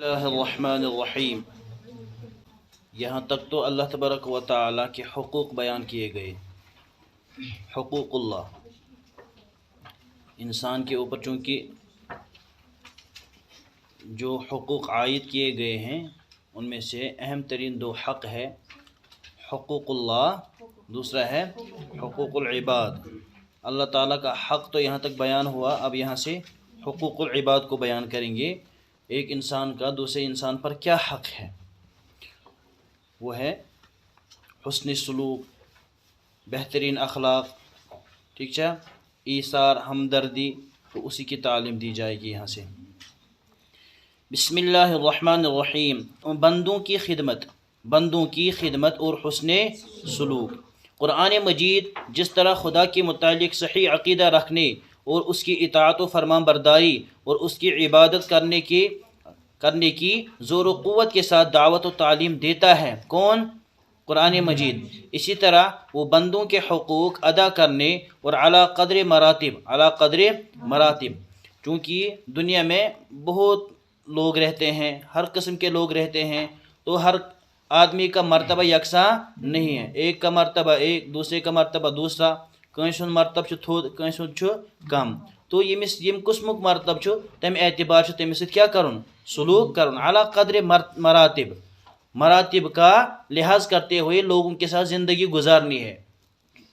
اللہ الرحمن الرحیم۔ یہاں تک تو اللہ تبارک و تعالیٰ کے حقوق بیان کیے گئے۔ حقوق اللہ، انسان کے اوپر چونکہ جو حقوق عائد کیے گئے ہیں ان میں سے اہم ترین دو حق ہے حقوق اللہ، دوسرا ہے حقوق العباد۔ اللہ تعالیٰ کا حق تو یہاں تک بیان ہوا، اب یہاں سے حقوق العباد کو بیان کریں گے۔ ایک انسان کا دوسرے انسان پر کیا حق ہے؟ وہ ہے حسن سلوک، بہترین اخلاق، ٹھیک ہے، ایثار، ہمدردی، تو اسی کی تعلیم دی جائے گی یہاں سے۔ بسم اللہ الرحمن الرحیم۔ بندوں کی خدمت اور حسن سلوک۔ قرآن مجید جس طرح خدا کے متعلق صحیح عقیدہ رکھنے اور اس کی اطاعت و فرمان برداری اور اس کی عبادت کرنے کی زور و قوت کے ساتھ دعوت و تعلیم دیتا ہے، کون؟ قرآن مجید۔ اسی طرح وہ بندوں کے حقوق ادا کرنے اور اعلیٰ قدر مراتب، چونکہ دنیا میں بہت لوگ رہتے ہیں، ہر قسم کے لوگ رہتے ہیں، تو ہر آدمی کا مرتبہ یکساں نہیں ہے۔ ایک کا مرتبہ ایک، دوسرے کا مرتبہ دوسرا، کٲنٛسہِ ہُنٛد مرتبہ چھُ تھوٚد، کٲنٛسہِ ہُنٛد چھُ کم۔ تو یم قسمُک مرتبہ چھُ تمہِ اعتبار چھُ تٔمِس سۭتۍ کیا کرُن؟ سلوک کرُن، اعلیٰ قدر مراتب کا لحاظ کرتے ہوئے لوگوں کے ساتھ زندگی گزارنی ہے۔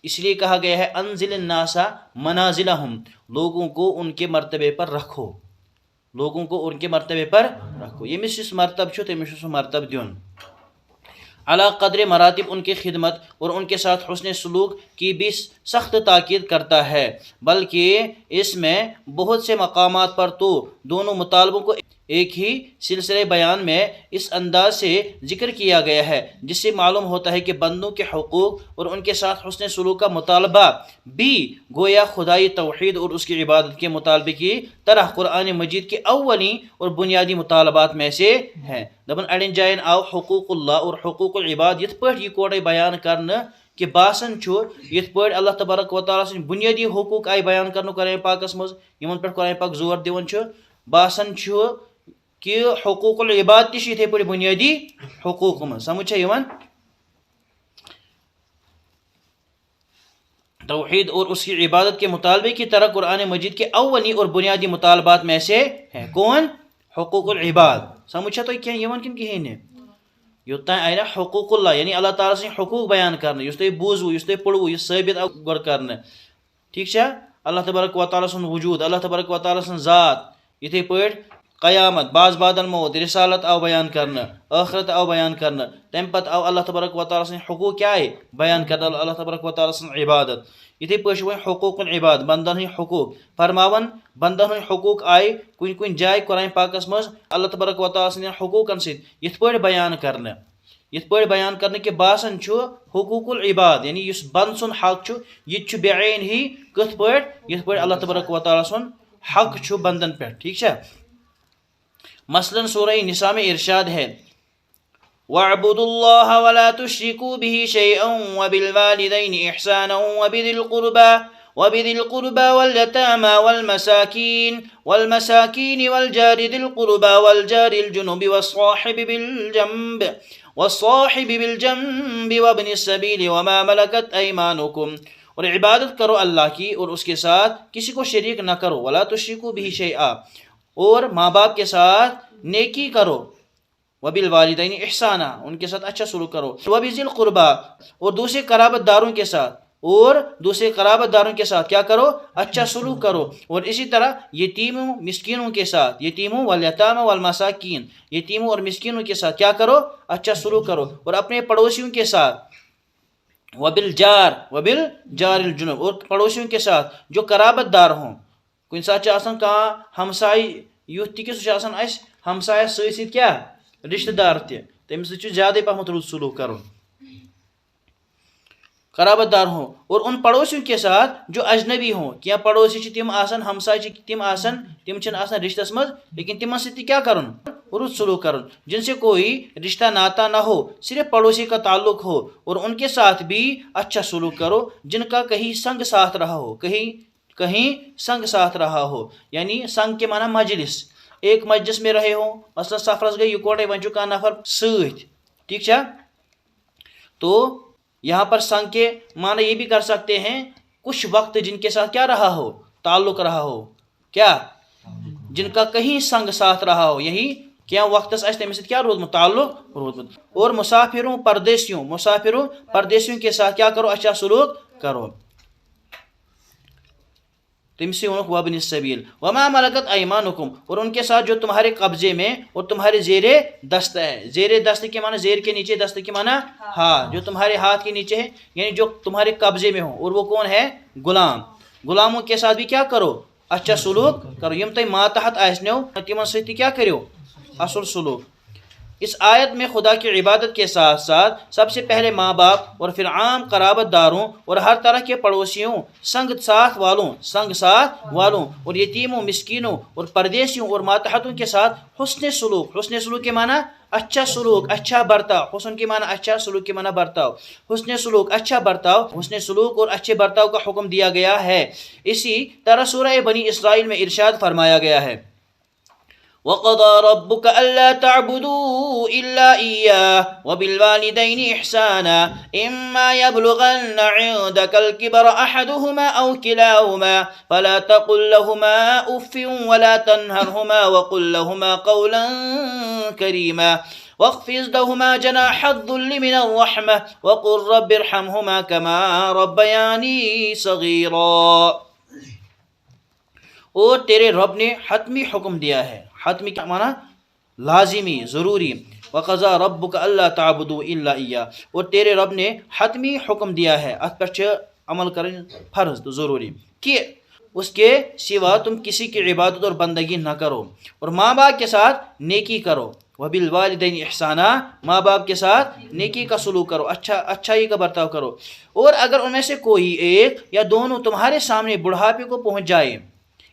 اس لیے کہا گیا ہے انزل الناس منازلہم، لوگوں کو ان کے مرتبے پر رکھو، لوگوں کو ان کے مرتبے پر رکھو۔ یمس یس مرتبہ چھُ تٔمِس چھُ سُہ مرتبہ دیُن۔ اعلیٰ قدر مراتب ان کی خدمت اور ان کے ساتھ حسن سلوک کی بھی سخت تاکید کرتا ہے، بلکہ اس میں بہت سے مقامات پر تو دونوں مطالبوں کو ایک ہی سلسلہ بیان میں اس انداز سے ذکر کیا گیا ہے، جس سے معلوم ہوتا ہے کہ بندوں کے حقوق اور ان کے ساتھ حسن سلوک کا مطالبہ بھی گویا خدائی توحید اور اس کی عبادت کے مطالبے کی طرح قرآن مجید کے اولی اور بنیادی مطالبات میں سے ہے۔ دپن اڑین جائن آو حقوق اللہ اور حقوق العباد یت پٲٹھۍ یکوٹے بیان کرنے کہ باسان چھُ یت پٲٹھۍ اللہ تبارک و تعالیٰ سٕنٛدۍ بنیادی حقوق آئی بیان کرنہٕ قرآن پاکس منٛز، یمن پٮ۪ٹھ قرآن پاک زور دِوان چھُ، باسان چھُ کہ حقوق العباد تہِ چھِ یِتھے پٲٹھۍ بنیادی حقوق منٛز۔ سمجھ چھا یِوان؟ توحید اور اس کی عبادت کے مطالبے کی طرح قرآن مجید کے اولی اور بنیادی مطالبات میں سے ہے، کون؟ حقوق العباد۔ سمجھ چھا تۄہہِ کینٛہہ یِوان کِنہٕ کِہیٖنۍ نہٕ؟ یوٚتام آیہِ نا حقوق اللہ یعنی اللہ تعالیٰ سٕنٛدۍ حقوق بیان کرنہٕ، یُس تُہۍ بوٗزوٕ، یُس تُہۍ پوٚروٕ، یُس ثٲبت آو گۄڈٕ کرنہٕ، ٹھیک چھا؟ اللہ تبارک و تعالیٰ سُنٛد وجوٗد، اللہ تبارک و تعالیٰ سٕنٛز ذات، یِتھے پٲٹھۍ قیامت، بعض بعدن موت، رسالت آو بیان کرنہٕ، ٲخرت آو بیان کرنہٕ، تمہِ پتہٕ آو اللہ تبارک و تعالیٰ سٕنٛدۍ حقوق کیٛاہ آیہِ بیان کرنہٕ، اللہ تبارک و تعالیٰ سٕنٛز عبادت۔ یِتھے پٲٹھۍ چھُ وۄنۍ حقوق العباد، بندن ہٕنٛدۍ حقوق فرماون، بندن ہٕنٛدۍ حقوق آیہِ کُنہِ جایہِ قرآن پاکس منٛز اللہ تبارک و تعالیٰ سٕنٛدٮ۪ن حقوقن سۭتۍ یِتھ پٲٹھۍ بیان کرنہٕ کہ باسان چھُ حقوق العباد یعنی یُس بند سُنٛد حق چھُ یہِ تہِ چھُ بے عین ہی کِتھ پٲٹھۍ، یِتھ پٲٹھۍ اللہ تبارک و تعالیٰ سُنٛد حق چھُ بندن پٮ۪ٹھ، ٹھیک چھا؟ مثلاً سورہ نساء میں ارشاد ہے وَاعْبُدُوا اللَّهَ وَلَا تُشْرِكُوا بِهِ شَيْئًا وَبِالْوَالِدَيْنِ إِحْسَانًا وَبِذِي الْقُرْبَى وَالْيَتَامَى وَالْمَسَاكِينِ وَالْجَارِ ذِي الْقُرْبَى وَالْجَارِ الْجُنُبِ وَالصَّاحِبِ بِالْجَنبِ وَابْنِ السَّبِيلِ وَمَا مَلَكَتْ أَيْمَانُكُمْ، اور عبادت کرو اللہ کی اور اس کے ساتھ کسی کو شریک نہ کرو، وَلَا تُشْرِكُوا بِهِ شَيْئًا، اور ماں باپ کے ساتھ نیکی کرو، وَبِالْوَالِدَيْنِ إِحْسَانًا، ان کے ساتھ اچھا سلوک کرو، وَبِذِي الْقُرْبَى، اور دوسرے قرابت داروں کے ساتھ کیا کرو؟ اچھا سلوک کرو، اور اسی طرح یتیموں مسکینوں کے ساتھ، یتیموں والیتامى والمساکین، یتیموں اور مسکینوں کے ساتھ کیا کرو؟ اچھا سلوک کرو، اور اپنے پڑوسیوں کے ساتھ وبالجار الجنوب، اور پڑوسیوں کے ساتھ جو قرابت دار ہوں۔ کُنہِ ساتہٕ چھِ آسان کانٛہہ ہمساے یُتھ تہِ کہِ سُہ چھُ آسان اَسہِ ہمسایس سۭتۍ سۭتۍ کیٛاہ؟ رشتہٕ دار تہِ، تٔمِس سۭتۍ چھُ زیادے پہمتھ رُت سلوک کرُن، قرابت دار ہوں، اور ان پڑوسیوں کے ساتھ جو اجنبی ہوں، کینٛہہ پڑوسی چھِ تِم آسان، ہمساے چھِ تِم آسان، تِم چھِنہٕ آسان رشتس منٛز لیکن تِمن سۭتۍ تہِ کیٛاہ کرُن؟ رُت سلوک کرُن، جن سے کوئی رشتہ ناتا نہ ہو، صرف پڑوسی کا تعلق ہو، اور ان کے ساتھ بھی اچھا سلوک کرو جن کا کہیں سنگ ساتھ رہا ہو، کہیں سنگ ساتھ رہا ہو، یعنی سنگ کے معنی مجلس، ایک مجلس میں رہے ہوں، مثلا سفرس گئی اکوٹے ون کان نفر ست، ٹھیک ہے، تو یہاں پر سنگ کے معنی یہ بھی کر سکتے ہیں کچھ وقت جن کے ساتھ کیا رہا ہو، تعلق رہا ہو، کیا جن کا کہیں سنگ ساتھ رہا ہو، یہی کیا وقت تمہیں کیا روزمت تعلق روزمت. اور مسافروں پردیسیوں کے ساتھ کیا کرو، اچھا سلوک کرو. تم سے وابن السبیل وما ملکت ایمانکم، اور ان کے ساتھ جو تمہارے قبضے میں اور تمہارے زیر دست ہے. زیر دست کے معنی زیر کے نیچے، دست کے معنی ہاتھ، جو تمہارے ہاتھ کے نیچے ہے، یعنی جو تمہارے قبضے میں ہو. اور وہ کون ہے؟ غلام. غلاموں کے ساتھ بھی کیا کرو، اچھا سلوک کرو. یم تم ماتحت آسنو تمن سۭتۍ کیا کرو، اصل سلوک. اس آیت میں خدا کی عبادت کے ساتھ ساتھ سب سے پہلے ماں باپ اور پھر عام قرابت داروں اور ہر طرح کے پڑوسیوں، سنگ ساتھ والوں اور یتیموں، مسکینوں اور پردیسیوں اور ماتحتوں کے ساتھ حسن سلوک. حسن سلوک کے معنی اچھا سلوک، اچھا برتاؤ. حسن کے معنی اچھا، سلوک کے معنی برتاؤ. حسن سلوک، اچھا برتاؤ، حسن سلوک اور اچھے برتاؤ کا حکم دیا گیا ہے. اسی طرح سورہ بنی اسرائیل میں ارشاد فرمایا گیا ہے وَقَضَى رَبُّكَ أَلَّا تَعْبُدُوا إِلَّا إِيَّاهُ وَبِالْوَالِدَيْنِ إِحْسَانًا إِمَّا يَبْلُغَنَّ عِندَكَ الْكِبَرَ أَحَدُهُمَا أَوْ كِلَاهُمَا فَلَا تَقُل لَّهُمَا أُفٍّ وَلَا تَنْهَرْهُمَا وَقُل لَّهُمَا قَوْلًا كَرِيمًا واخفض لهما جناح الذل من الرحمة وقل رب ارحمهما كما ربياني صغيرا. اور تیرے رب نے حتمی حکم دیا ہے. حتمی کیا معنی؟ لازمی، ضروری. وقضا ربک اللہ تعبدوا الا ایاہ، اور تیرے رب نے حتمی حکم دیا ہے، ات پر عمل کریں فرض تو ضروری، کہ اس کے سوا تم کسی کی عبادت اور بندگی نہ کرو، اور ماں باپ کے ساتھ نیکی کرو. وبالوالدین احسانا، ماں باپ کے ساتھ نیکی کا سلوک کرو، اچھائی کا برتاؤ کرو. اور اگر ان میں سے کوئی ایک یا دونوں تمہارے سامنے بڑھاپے کو پہنچ جائے،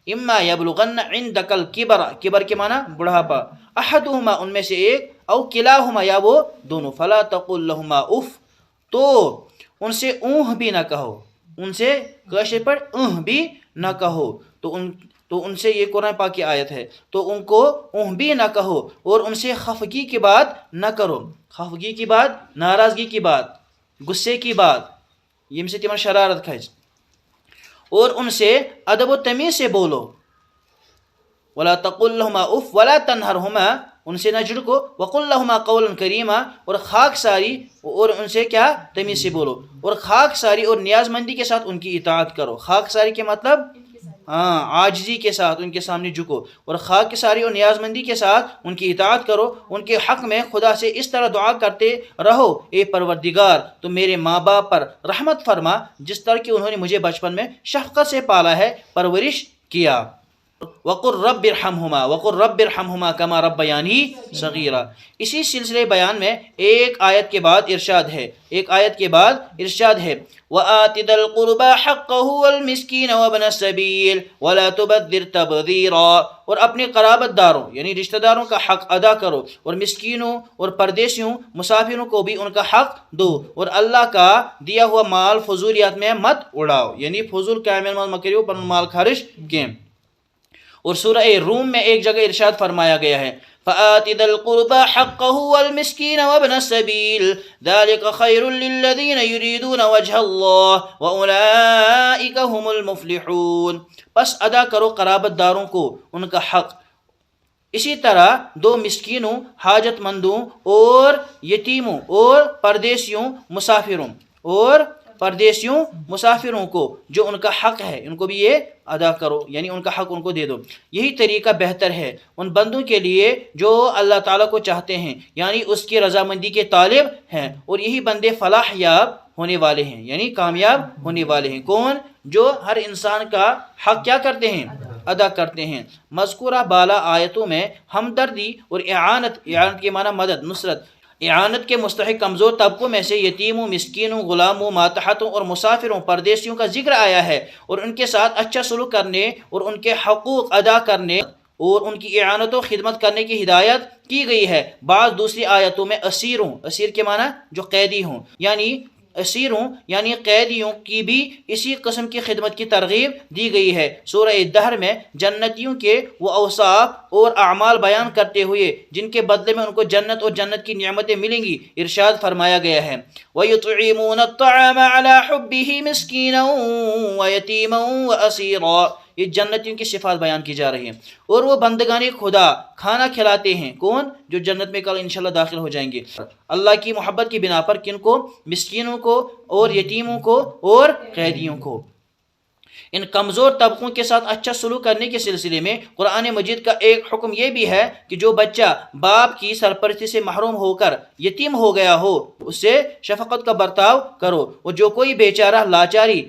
اما یبلغن عندک الکبر، کبر کے معنی بڑھاپا، احدہما ان میں سے ایک، او کلاہما یا وہ دونوں، فلا تقل لہما اف، تو ان سے اونہ بھی نہ کہو. ان سے کاشر پر اونہ بھی نہ کہو. تو ان سے یہ قرآن پاک کی آیت ہے، تو ان کو اونہ بھی نہ کہو اور ان سے خفگی کی بات نہ کرو. خفگی کی بات، ناراضگی کی بات، غصے کی بات، یم سے تمہن شرارت کھج. اور ان سے ادب و تمیز سے بولو. ولا تقل لهما اف ولا تنهرهما، ان سے نہ جھڑکو. وقل لهما قولا کریما، اور خاک ساری، اور ان سے کیا تمیز سے بولو، اور خاک ساری اور نیاز مندی کے ساتھ ان کی اطاعت کرو. خاک ساری کے مطلب عاجزی کے ساتھ ان کے سامنے جھکو، اور خاک ساری اور نیاز مندی کے ساتھ ان کی اطاعت کرو. ان کے حق میں خدا سے اس طرح دعا کرتے رہو، اے پروردگار تو میرے ماں باپ پر رحمت فرما جس طرح کہ انہوں نے مجھے بچپن میں شفقت سے پالا ہے، پرورش کیا. وقر رب ارحمہما، وقر رب ارحمہما کما ربیانی صغیرا. اسی سلسلے بیان میں ایک آیت کے بعد ارشاد ہے وَآتِ ذَا الْقُرْبَى حَقَّهُ وَالْمِسْكِينَ وَابْنَ السَّبِيلِ وَلَا تُبَذِّرْ تَبْذِيرًا. اور اپنے قرابت داروں یعنی رشتہ داروں کا حق ادا کرو، اور مسکینوں اور پردیسیوں، مسافروں کو بھی ان کا حق دو، اور اللہ کا دیا ہوا مال فضولیات میں مت اڑاؤ، یعنی فضول کامن مال مکریو پر مال خرچ کیں. اور سورہ روم میں ایک جگہ ارشاد فرمایا گیا ہے فَآتِ ذَا الْقُرْبَى حَقَّهُ وَالْمِسْكِينَ وَابْنَ السَّبِيلِ ذَلِكَ خَيْرٌ لِّلَّذِينَ يُرِيدُونَ وَجْهَ اللَّهِ وَأُولَٰئِكَ هُمُ الْمُفْلِحُونَ. پس ادا کرو قرابت داروں کو ان کا حق، اسی طرح دو مسکینوں، حاجت مندوں اور یتیموں اور پردیسیوں مسافروں کو جو ان کا حق ہے ان کو بھی یہ ادا کرو، یعنی ان کا حق ان کو دے دو. یہی طریقہ بہتر ہے ان بندوں کے لیے جو اللہ تعالیٰ کو چاہتے ہیں، یعنی اس کی رضامندی کے طالب ہیں، اور یہی بندے فلاح یاب ہونے والے ہیں، یعنی کامیاب ہونے والے ہیں. کون؟ جو ہر انسان کا حق کیا کرتے ہیں؟ ادا کرتے ہیں. مذکورہ بالا آیتوں میں ہمدردی اور اعانت کے معنی مدد، نصرت، اعانت کے مستحق کمزور طبقوں میں سے یتیموں، مسکینوں، غلاموں، ماتحتوں اور مسافروں، پردیسیوں کا ذکر آیا ہے، اور ان کے ساتھ اچھا سلوک کرنے اور ان کے حقوق ادا کرنے اور ان کی اعانت و خدمت کرنے کی ہدایت کی گئی ہے. بعض دوسری آیتوں میں اسیر کے معنی جو قیدی ہوں، یعنی اسیروں یعنی قیدیوں کی بھی اسی قسم کی خدمت کی ترغیب دی گئی ہے۔ سورہ دہر میں جنتیوں کے وہ اوصاف اور اعمال بیان کرتے ہوئے جن کے بدلے میں ان کو جنت اور جنت کی نعمتیں ملیں گی ارشاد فرمایا گیا ہے وَيُطْعِمُونَ الطَّعَامَ عَلَى حُبِّهِ مِسْكِينًا وَيَتِيمًا وَأَسِيرًا، یہ جنتیوں کی صفات بیان کی جا رہی ہیں۔ اور وہ بندگان خدا کھانا کھلاتے ہیں، کون؟ جو جنت میں کل انشاءاللہ داخل ہو جائیں گے، اللہ کی محبت کی بنا پر، کن کو؟ مسکینوں کو اور یتیموں کو اور قیدیوں کو۔ ان کمزور طبقوں کے ساتھ اچھا سلوک کرنے کے سلسلے میں قرآن مجید کا ایک حکم یہ بھی ہے کہ جو بچہ باپ کی سرپرستی سے محروم ہو کر یتیم ہو گیا ہو اس سے شفقت کا برتاؤ کرو، اور جو کوئی بیچارہ لاچاری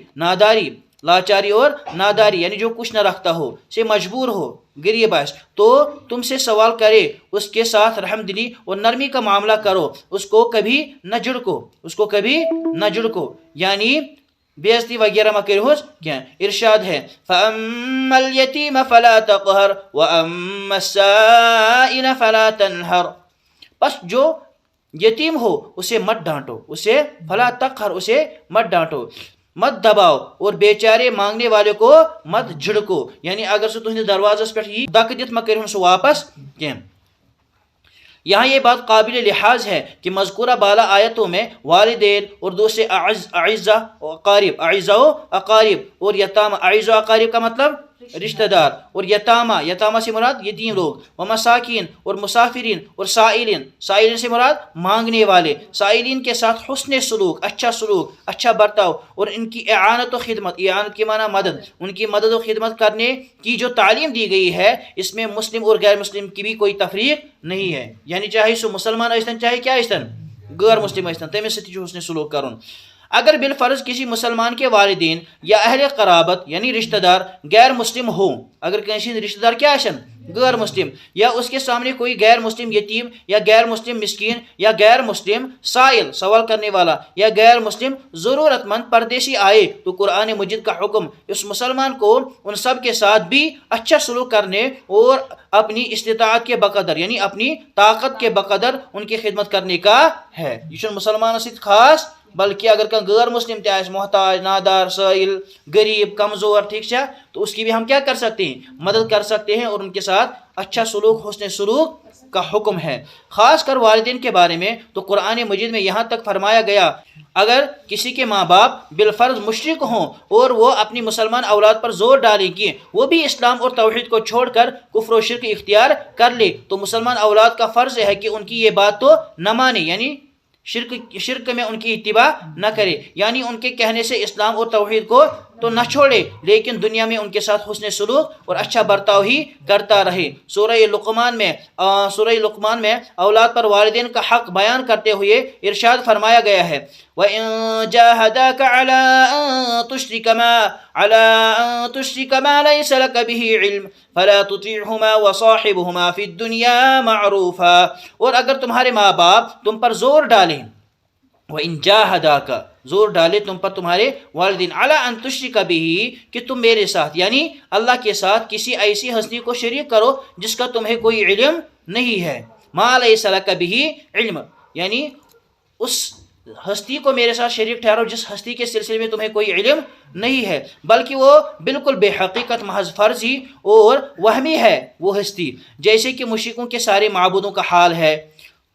اور ناداری یعنی جو کچھ نہ رکھتا ہو سے مجبور ہو، غریب ہے، تو تم سے سوال کرے اس کے ساتھ رحم دلی اور نرمی کا معاملہ کرو، اس کو کبھی نہ جھڑکو یعنی بےعزتی وغیرہ مہ کرہوس کیا۔ ارشاد ہے فَأَمَّا الْيَتِيمَ فَلَا تَقْهَرْ وَأَمَّا السَّائِلَ فَلَا تَنْهَرْ، پس جو یتیم ہو اسے مت ڈانٹو، اسے فلا تقہر اسے مت ڈانٹو، مت دباؤ، اور بیچارے مانگنے والے کو مت جھڑکو یعنی اگر سو تہندس دروازس پہ دک دت مہ کرہون سو واپس کیا۔ یہاں یہ بات قابل لحاظ ہے کہ مذکورہ بالا آیتوں میں والدین اور دوسرے اعزا و اقارب اور یتامہ، اعزا و اقارب کا مطلب رشتہ دار، اور یتامہ سے مراد یتیم لوگ، و مساکین اور مسافرین، اور سائلین سے مراد مانگنے والے، سائلین کے ساتھ حسن سلوک، اچھا برتاؤ، اور ان کی اعانت و خدمت، اعانت کے معنی مدد، ان کی مدد و خدمت کرنے کی جو تعلیم دی گئی ہے اس میں مسلم اور غیر مسلم کی بھی کوئی تفریق نہیں ہے، یعنی چاہے سو مسلمان ائستن چاہے کیا ائستن غیر مسلم ائستن تمس سۭتۍ چھُ حسن سلوک کرن۔ اگر بالفرض کسی مسلمان کے والدین یا اہل قرابت یعنی رشتہ دار غیر مسلم ہوں، اگر کسی رشتہ دار کیا آشن غیر مسلم، یا اس کے سامنے کوئی غیر مسلم یتیم یا غیر مسلم مسکین یا غیر مسلم سائل سوال کرنے والا یا غیر مسلم ضرورت مند پردیسی آئے، تو قرآن مجید کا حکم اس مسلمان کو ان سب کے ساتھ بھی اچھا سلوک کرنے اور اپنی استطاعت کے بقدر یعنی اپنی طاقت کے بقدر ان کی خدمت کرنے کا ہے۔ یہ مسلمان سے خاص بلکہ اگر کہیں غیر مسلم تہ آئے محتاج، نادار، سائل، غریب، کمزور، ٹھیک ہے، تو اس کی بھی ہم کیا کر سکتے ہیں؟ مدد کر سکتے ہیں، اور ان کے ساتھ اچھا سلوک، حسن سلوک کا حکم ہے۔ خاص کر والدین کے بارے میں تو قرآن مجید میں یہاں تک فرمایا گیا اگر کسی کے ماں باپ بالفرض مشرک ہوں اور وہ اپنی مسلمان اولاد پر زور ڈالیں کہ وہ بھی اسلام اور توحید کو چھوڑ کر کفر و شرک اختیار کر لے، تو مسلمان اولاد کا فرض ہے کہ ان کی یہ بات تو نہ مانے یعنی شرک میں ان کی اتباع نہ کرے، یعنی ان کے کہنے سے اسلام اور توحید کو تو نہ چھوڑے لیکن دنیا میں ان کے ساتھ حسن سلوک اور اچھا برتاؤ ہی کرتا رہے۔ سورہ لقمان میں اولاد پر والدین کا حق بیان کرتے ہوئے ارشاد فرمایا گیا ہے وَإِن جَاهَدَاكَ عَلَىٰ أَن تُشْرِكَ مَا لَيْسَ لَكَ بِهِ عِلْمٌ فَلَا تُطِعْهُمَا وَصَاحِبْهُمَا فِي الدُّنْيَا مَعْرُوفًا، اور اگر تمہارے ماں باپ تم پر زور ڈالیں، وَإِن جَاهَدَاكَ زور ڈالے تم پر تمہارے والدین، عَلَىٰ أَن تُشْرِكَ بِهِ کہ تم میرے ساتھ یعنی اللہ کے ساتھ کسی ایسی ہستی کو شریک کرو جس کا تمہیں کوئی علم نہیں ہے، مَا لَيْسَ لَكَ بِهِ علم یعنی اس ہستی کو میرے ساتھ شریک ٹھہراؤ جس ہستی کے سلسلے میں تمہیں کوئی علم نہیں ہے، بلکہ وہ بالکل بے حقیقت محض فرضی اور وہمی ہے وہ ہستی، جیسے کہ مشرکوں کے سارے معبودوں کا حال ہے،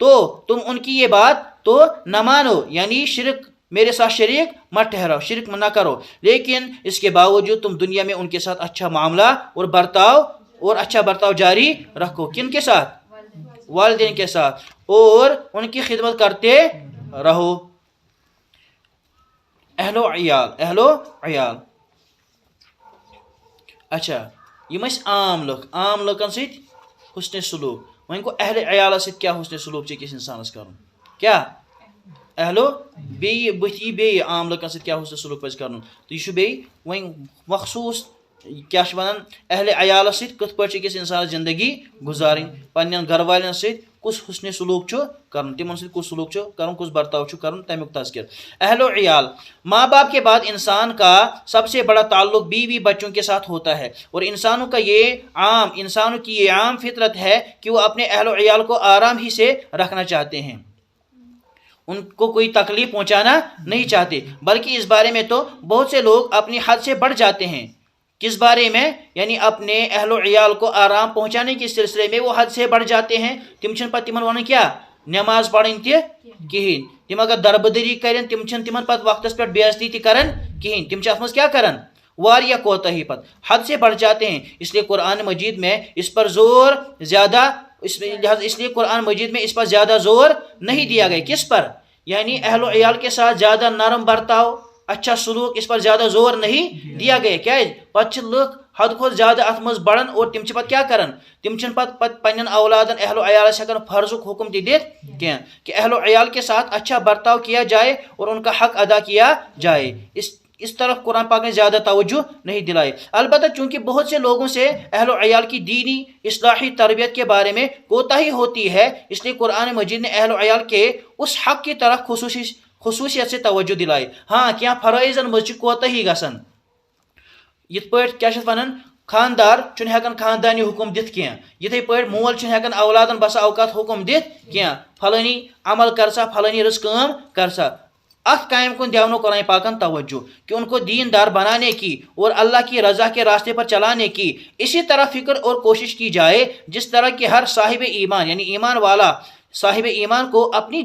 تو تم ان کی یہ بات تو نہ مانو یعنی شرک میرے ساتھ شریک مت ٹھہراؤ، شرک نہ کرو، لیکن اس کے باوجود تم دنیا میں ان کے ساتھ اچھا معاملہ اور اچھا برتاؤ جاری رکھو، کن کے ساتھ؟ والدین کے ساتھ، اور ان کی خدمت کرتے رہو۔ اہل و عیال اچھا یم عام لکن ست حسن سلوک، وۄنۍ گوٚو اہل عیالس ست کیا حسن سلوک چھ أکِس انسانس کرُن، کیا اہلو بیٚیہِ بٕتھِ یی بیٚیہِ عام لُکن سۭتۍ کیٛاہ حسن سلوک پزِ کرُن، تہٕ یہِ چھُ بیٚیہِ وۄنۍ مخصوٗص کیٛاہ چھِ ونان اہل عیالس سۭتۍ کِتھ پٲٹھۍ چھِ أکِس انسانس زندگی گُزارٕنۍ، پننٮ۪ن گھر والٮ۪ن سۭتۍ کُس حسن سلوک چھُ کرُن، تِمن سۭتۍ کُس سلوک چھُ کرُن، کُس برتاؤ چھُ کرُن، تمیُک تذکر۔ اہل و عیال، ماں باپ کے بعد انسان کا سب سے بڑا تعلق بیوی بچوں کے ساتھ ہوتا ہے، اور انسانوں کی یہ عام فطرت ہے کہ وہ اپنے اہل و عیال کو آرام ہی سے رکھنا چاہتے ہیں، ان کو کوئی تکلیف پہنچانا نہیں چاہتے، بلکہ اس بارے میں تو بہت سے لوگ اپنی حد سے بڑھ جاتے ہیں۔ کس بارے میں؟ یعنی اپنے اہل و عیال کو آرام پہنچانے کے سلسلے میں وہ حد سے بڑھ جاتے ہیں۔ تم چھن پتہ تمن ون کیا نماز پڑھن تہ کہین، تم اگر دربدری کرن تم چھن تمن پتہ وقتس پہ بے عزتی تہ کرن کہین، تم چھ اتھ مز کیا کرن واریہ کوتاہی پتہ حد سے بڑھ جاتے ہیں۔ اس لیے قرآن مجید میں اس پر زور زیادہ اس لیے قرآن مجید میں اس پر زیادہ زور نہیں دیا گیا۔ کس پر؟ یعنی اہل و عیال کے ساتھ زیادہ نرم برتاؤ، اچھا سلوک، اس پر زیادہ زور نہیں دیا گیا۔ کیا پتہ لوگ حد کھت زیادہ ات مز بڑھن اور تم پتہ کیا کرن، تم چھن پتہ پنن اولادن اہل و عیالس ہیکن فرضک حکم تہ دتھ کیا کہ اہل و عیال کے ساتھ اچھا برتاؤ کیا جائے اور ان کا حق ادا کیا جائے۔ اس طرف قرآن پاک نے زیادہ توجہ نہیں دلائی۔ البتہ چونکہ بہت سے لوگوں سے اہل و عیال کی دینی اصلاحی تربیت کے بارے میں کوتاہی ہوتی ہے، اس لیے قرآن مجید نے اہل و عیال کے اس حق کی طرف خصوصیت سے توجہ دلائی۔ ہاں کیا فرائضن مز کوتاہی گژھان، یت پٲٹھۍ کیا چھِ ونان خاندار چھُنہٕ ہیکان خاندانی حکم دتھ کینٛہہ، یتھے پٲٹھۍ مول چھُنہٕ ہیکان اولادن بسا اوقات حکم دتھ کینٛہہ، فلٲنی عمل کر سا، فلٲنی رٕژ کٲم کر سا۔ ات کامہِ کُن دیونو قرآن پاکن توجہ کہ ان کو دین دار بنانے کی اور اللہ کی رضا کے راستے پر چلانے کی اسی طرح فکر اور کوشش کی جائے جس طرح کہ ہر صاحب ایمان یعنی ایمان والا صاحب ایمان کو اپنی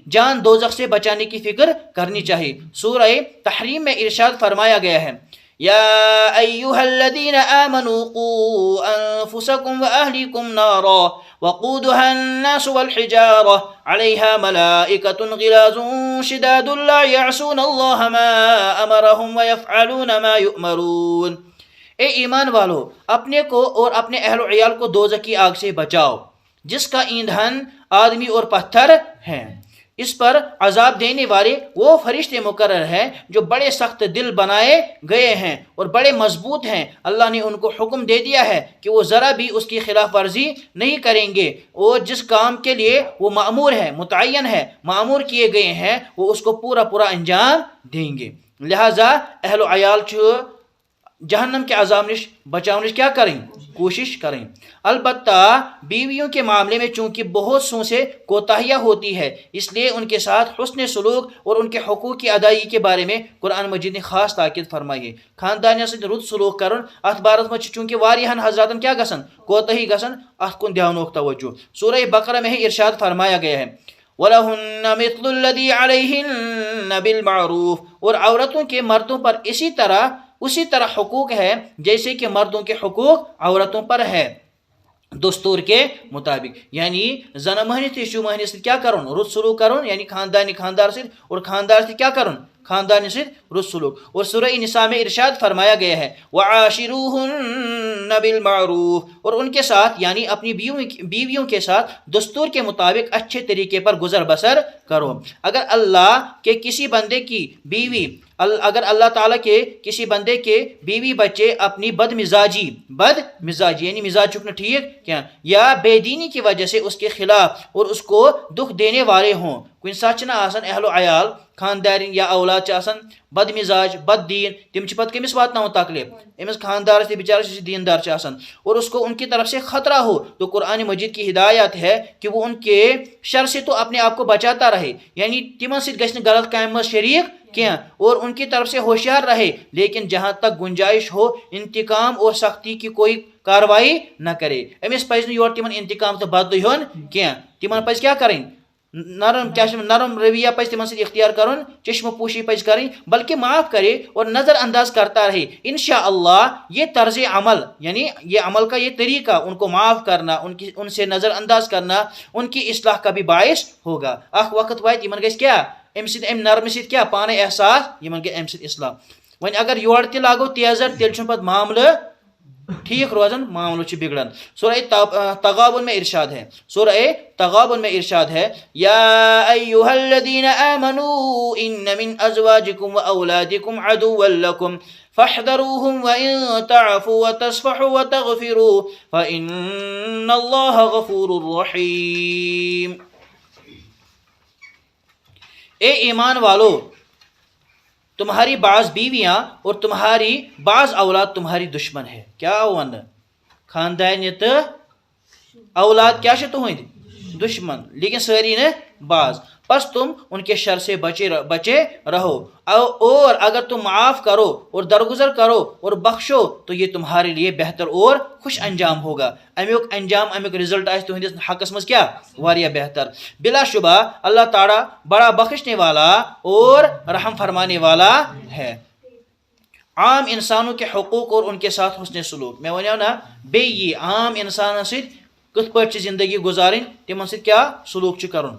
جان دوزخ سے بچانے کی فکر کرنی چاہیے۔ سورہ تحریم میں ارشاد فرمایا گیا ہے، یا ایہا الذین آمنوا قوا انفسکم واہلیکم نارا وقودها الناس والحجارہ علیہا ملائکۃ غلاظ شداد لا یعصون اللہ ما امرہم ویفعلون ما یؤمرون۔ اے ایمان والو، اپنے کو اور اپنے اہل و عیال کو دوزخ کی آگ سے بچاؤ جس کا ایندھن آدمی اور پتھر ہیں، اس پر عذاب دینے والے وہ فرشتے مقرر ہیں جو بڑے سخت دل بنائے گئے ہیں اور بڑے مضبوط ہیں۔ اللہ نے ان کو حکم دے دیا ہے کہ وہ ذرا بھی اس کی خلاف ورزی نہیں کریں گے اور جس کام کے لیے وہ مأمور ہے، متعین ہے، مأمور کیے گئے ہیں، وہ اس کو پورا انجام دیں گے۔ لہٰذا اہل و عیال جہنم کے عذاب نش بچاؤنش کیا کریں؟ کوشش کریں۔ البتہ بیویوں کے معاملے میں چونکہ بہت سو سے کوتاہیاں ہوتی ہے، اس لیے ان کے ساتھ حسن سلوک اور ان کے حقوق کی ادائیگی کے بارے میں قرآن مجید نے خاص تاکید فرمائی ہے۔ خاندانیہ سۭتۍ رُت سلوک کرن اتھ بارس مجھ چونکہ واریاہن حضراتن کیا گژھن کوتاہی گژھن، اتھ کن دیونوک توجہ۔ سورہ بقرہ میں ہی ارشاد فرمایا گیا ہے، وَلَهُنَّ مِثْلُ الَّذِي عَلَيْهِنَّ بِالْمَعْرُوفِ، اور عورتوں کے مردوں پر اسی طرح حقوق ہے جیسے کہ مردوں کے حقوق عورتوں پر ہے دستور کے مطابق۔ یعنی زن مہنی تھی شو مہنی سے کیا کرن؟ رُت سلوک کرن، یعنی خاندار سے، اور خاندار سے کیا کرن؟ خاندان سے رُت سلوک۔ اور سورہ نساء میں ارشاد فرمایا گیا ہے، وَعَاشِرُوهُنَّ بِالْمَعْرُوفِ، اور ان کے ساتھ یعنی اپنی بیویوں کے ساتھ دستور کے مطابق اچھے طریقے پر گزر بسر کرو۔ اگر اللہ تعالیٰ کے کسی بندے کے بیوی بچے اپنی بد مزاجی یعنی مزاج چکنا ٹھیک کیا یا بے دینی کی وجہ سے اس کے خلاف اور اس کو دکھ دینے والے ہوں، کن سات چھنا آسان اہل و عیال خاندارین یا اولاد چھ آسان بد مزاج بد دین، تم چھ پتہ کمس واتناون تکلیف؟ امس خاندار سے بیچارہ سے دیندار چھ آسان، اور اس کو ان کی طرف سے خطرہ ہو، تو قرآن مجید کی ہدایت ہے کہ وہ ان کے شر سے تو اپنے آپ کو بچاتا رہے، یعنی تمن سۭتۍ گژھِ نہٕ غلط کامہِ منٛز شریک کیا اور ان کی طرف سے ہوشیار رہے، لیکن جہاں تک گنجائش ہو انتقام اور سختی کی کوئی کاروائی نہ کرے۔ امس پزِ نہٕ یور تمن انتقام تو بدلہ ہیون کیا، تمن پزِ کیا کریں؟ نرم رویہ پزِ تمن سۭتۍ اختیار کرن، چشم پوشی پزِ کریں، بلکہ معاف کرے اور نظر انداز کرتا رہے۔ انشاءاللہ یہ طرز عمل یعنی یہ عمل کا یہ طریقہ، ان کو معاف کرنا، ان سے نظر انداز کرنا، ان کی اصلاح کا بھی باعث ہوگا۔ اخ وقت وات یمن گژھِ کیا ام نرم سۭتۍ کیا پانے احساس، یمن گژھِ ام سۭتۍ اصلاح۔ وۄنۍ اگر یور تہِ لاگو تیزر تیٚلہِ چھُنہٕ پتہٕ معاملہٕ ٹھیک روزان، معاملہ چھ بگڑان۔ سورہ تغابن میں ارشاد ہے، یا ایہا الذین آمنوا ان من ازواجکم واولادکم عدوا لکم فاحذروہم وان تعفوا وتصفحوا وتغفروا فان اللہ غفور رحیم۔ اے ایمان والو، تمہاری بعض بیویاں اور تمہاری بعض اولاد تمہاری دشمن ہے۔ کیا ون خاندان تو اولاد کیا تہند دشمن، لیکن ساری نے بعض۔ بس تم ان کے شر سے بچے رہو، اور اگر تم معاف کرو اور درگزر کرو اور بخشو تو یہ تمہارے لیے بہتر اور خوش انجام ہوگا۔ امیک انجام، امیک رزلٹ آئے تہندس حقس مز کیا؟ واریہ بہتر۔ بلا شبہ اللہ تعالیٰ بڑا بخشنے والا اور رحم فرمانے والا ہے۔ عام انسانوں کے حقوق اور ان کے ساتھ حسن سلوک، میں ونیو نا بیٚیہِ عام انسان ست کت پٲٹھۍ چھِ زندگی گزارٕنۍ، تمن سۭتۍ کیٛاہ سلوک چھُ کرُن۔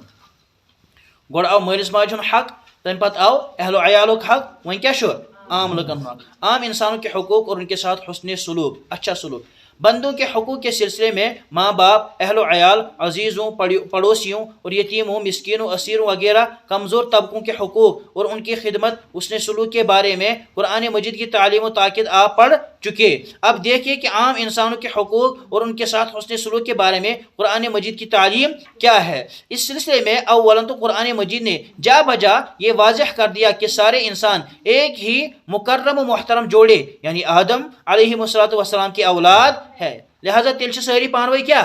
گۄڈٕ آو مٲلِس ماجہِ ہُنٛد حق، تمہِ پتہٕ آو اہل و عیالُک حق، وۄنۍ کیٛاہ چھُ؟ عام لُکن ہُنٛد حق۔ عام انسانوں کے حقوق اور ان کے ساتھ حسن سلوک، اچھا سلوک۔ بندوں کے حقوق کے سلسلے میں ماں باپ، اہل و عیال، عزیزوں، پڑوسیوں اور یتیموں، مسکینوں، اسیروں وغیرہ کمزور طبقوں کے حقوق اور ان کی خدمت، حسن سلوک کے بارے میں قرآن مجید کی تعلیم و تاکید آپ پڑھ چکے۔ اب دیکھیے کہ عام انسانوں کے حقوق اور ان کے ساتھ حسن سلوک کے بارے میں قرآن مجید کی تعلیم کیا ہے۔ اس سلسلے میں اولاً تو قرآن مجید نے جا بجا یہ واضح کر دیا کہ سارے انسان ایک ہی مکرم و محترم جوڑے یعنی آدم علیہ السلام کی اولاد ہے، لہذا تیل ساری پانوئی کیا